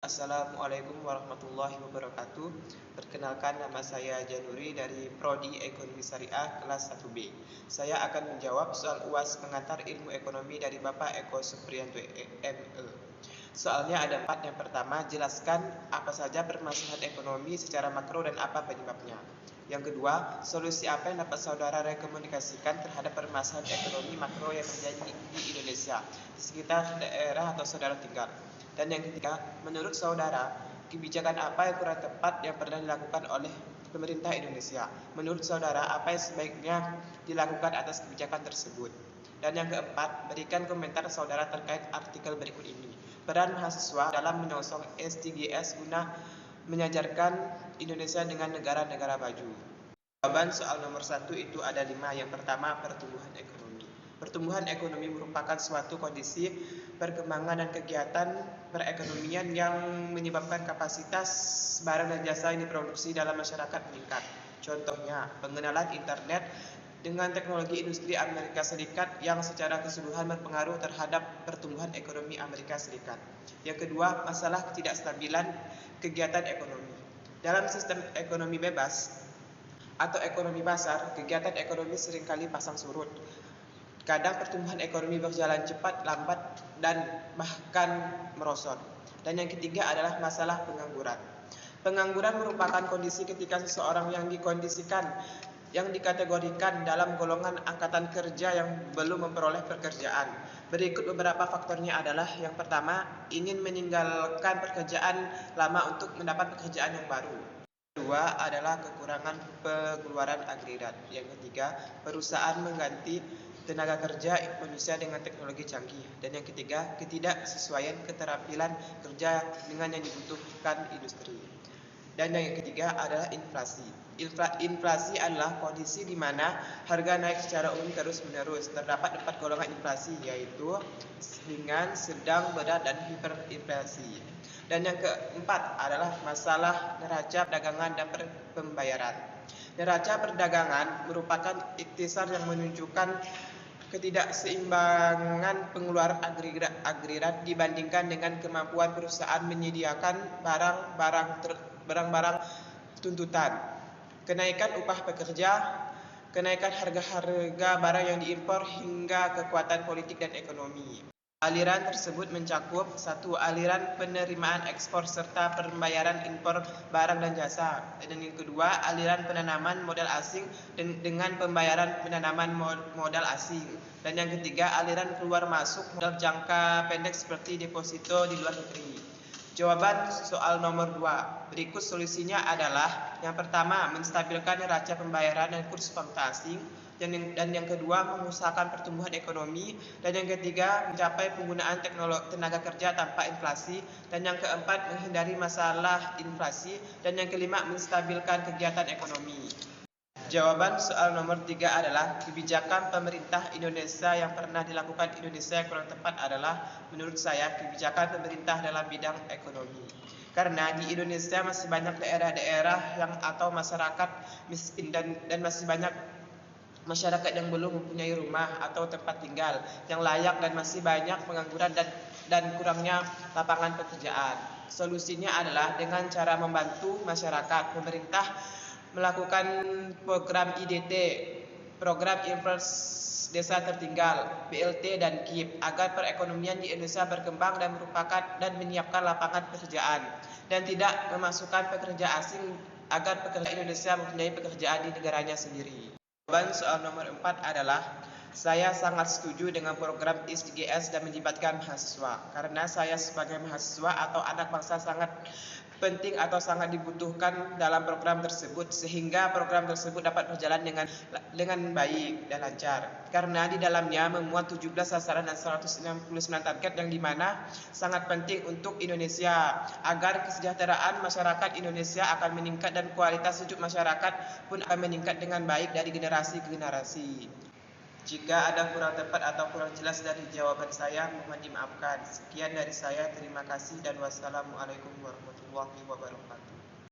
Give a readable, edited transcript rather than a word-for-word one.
Assalamualaikum warahmatullahi wabarakatuh. Perkenalkan, nama saya Januri dari Prodi Ekonomi Syariah kelas 1B. Saya akan menjawab soal UAS pengantar ilmu ekonomi dari Bapak Eko Supriyanto ME. Soalnya ada 4. Yang pertama, jelaskan apa saja permasalahan ekonomi secara makro dan apa penyebabnya. Yang kedua, solusi apa yang dapat saudara rekomendasikan terhadap permasalahan ekonomi makro yang terjadi di Indonesia, di sekitar daerah atau saudara tinggal. Dan yang ketiga, menurut saudara, kebijakan apa yang kurang tepat yang pernah dilakukan oleh pemerintah Indonesia? Menurut saudara, apa yang sebaiknya dilakukan atas kebijakan tersebut? Dan yang keempat, berikan komentar saudara terkait artikel berikut ini. Peran mahasiswa dalam menyongsong SDGs guna menyajarkan Indonesia dengan negara-negara maju. Jawaban soal nomor 1 itu ada 5. Yang pertama, pertumbuhan ekonomi. Pertumbuhan ekonomi merupakan suatu kondisi perkembangan dan kegiatan perekonomian yang menyebabkan kapasitas barang dan jasa yang diproduksi dalam masyarakat meningkat. Contohnya, pengenalan internet dengan teknologi industri Amerika Serikat yang secara keseluruhan berpengaruh terhadap pertumbuhan ekonomi Amerika Serikat. Yang kedua, masalah ketidakstabilan kegiatan ekonomi. Dalam sistem ekonomi bebas atau ekonomi pasar, kegiatan ekonomi seringkali pasang surut. Kadang pertumbuhan ekonomi berjalan cepat, lambat, dan bahkan merosot. Dan yang ketiga adalah masalah pengangguran. Pengangguran merupakan kondisi ketika seseorang yang dikategorikan dalam golongan angkatan kerja yang belum memperoleh pekerjaan. Berikut beberapa faktornya adalah: yang pertama, ingin meninggalkan pekerjaan lama untuk mendapat pekerjaan yang baru. Kedua adalah kekurangan pengeluaran agregat. Yang ketiga, perusahaan mengganti tenaga kerja Indonesia dengan teknologi canggih. Dan yang ketiga, ketidaksesuaian keterampilan kerja dengan yang dibutuhkan industri. Dan yang ketiga adalah inflasi. Inflasi adalah kondisi di mana harga naik secara umum terus-menerus. Terdapat 4 golongan inflasi, yaitu ringan, sedang, berat, dan hiperinflasi. Dan yang keempat adalah masalah neraca perdagangan dan pembayaran. Neraca perdagangan merupakan ikhtisar yang menunjukkan ketidakseimbangan pengeluaran agregat dibandingkan dengan kemampuan perusahaan menyediakan barang-barang tuntutan. Kenaikan upah pekerja, kenaikan harga-harga barang yang diimpor, hingga kekuatan politik dan ekonomi. Aliran tersebut mencakup: 1. Aliran penerimaan ekspor serta pembayaran impor barang dan jasa. Dan yang kedua, aliran penanaman modal asing dengan pembayaran penanaman modal asing. Dan yang ketiga, aliran keluar masuk modal jangka pendek seperti deposito di luar negeri. Jawaban soal nomor 2. Berikut solusinya adalah: yang pertama, menstabilkan neraca pembayaran dan kurs valuta asing. Dan yang kedua, mengusahakan pertumbuhan ekonomi. Dan yang ketiga, mencapai penggunaan tenaga kerja tanpa inflasi. Dan yang keempat, menghindari masalah inflasi. Dan yang kelima, menstabilkan kegiatan ekonomi. Jawaban soal nomor 3 adalah: kebijakan pemerintah Indonesia yang pernah dilakukan Indonesia yang kurang tepat adalah, menurut saya, kebijakan pemerintah dalam bidang ekonomi. Karena di Indonesia masih banyak daerah-daerah yang atau masyarakat miskin dan masih banyak masyarakat yang belum mempunyai rumah atau tempat tinggal yang layak, dan masih banyak pengangguran dan kurangnya lapangan pekerjaan. Solusinya adalah dengan cara membantu masyarakat. Pemerintah melakukan program IDT, program Infrastruktur Desa Tertinggal, BLT dan KIP, agar perekonomian di Indonesia berkembang dan menyiapkan lapangan pekerjaan, dan tidak memasukkan pekerja asing, agar pekerja Indonesia mempunyai pekerjaan di negaranya sendiri. Jawaban soal nomor 4 adalah: saya sangat setuju dengan program SDGs dan melibatkan mahasiswa. Karena saya sebagai mahasiswa atau anak bangsa sangat penting atau sangat dibutuhkan dalam program tersebut, sehingga program tersebut dapat berjalan dengan baik dan lancar. Karena di dalamnya memuat 17 sasaran dan 169 target yang dimana sangat penting untuk Indonesia, agar kesejahteraan masyarakat Indonesia akan meningkat dan kualitas hidup masyarakat pun akan meningkat dengan baik dari generasi ke generasi. Jika ada kurang tepat atau kurang jelas dari jawaban saya, mohon dimaafkan. Sekian dari saya, terima kasih dan wassalamualaikum warahmatullahi wabarakatuh.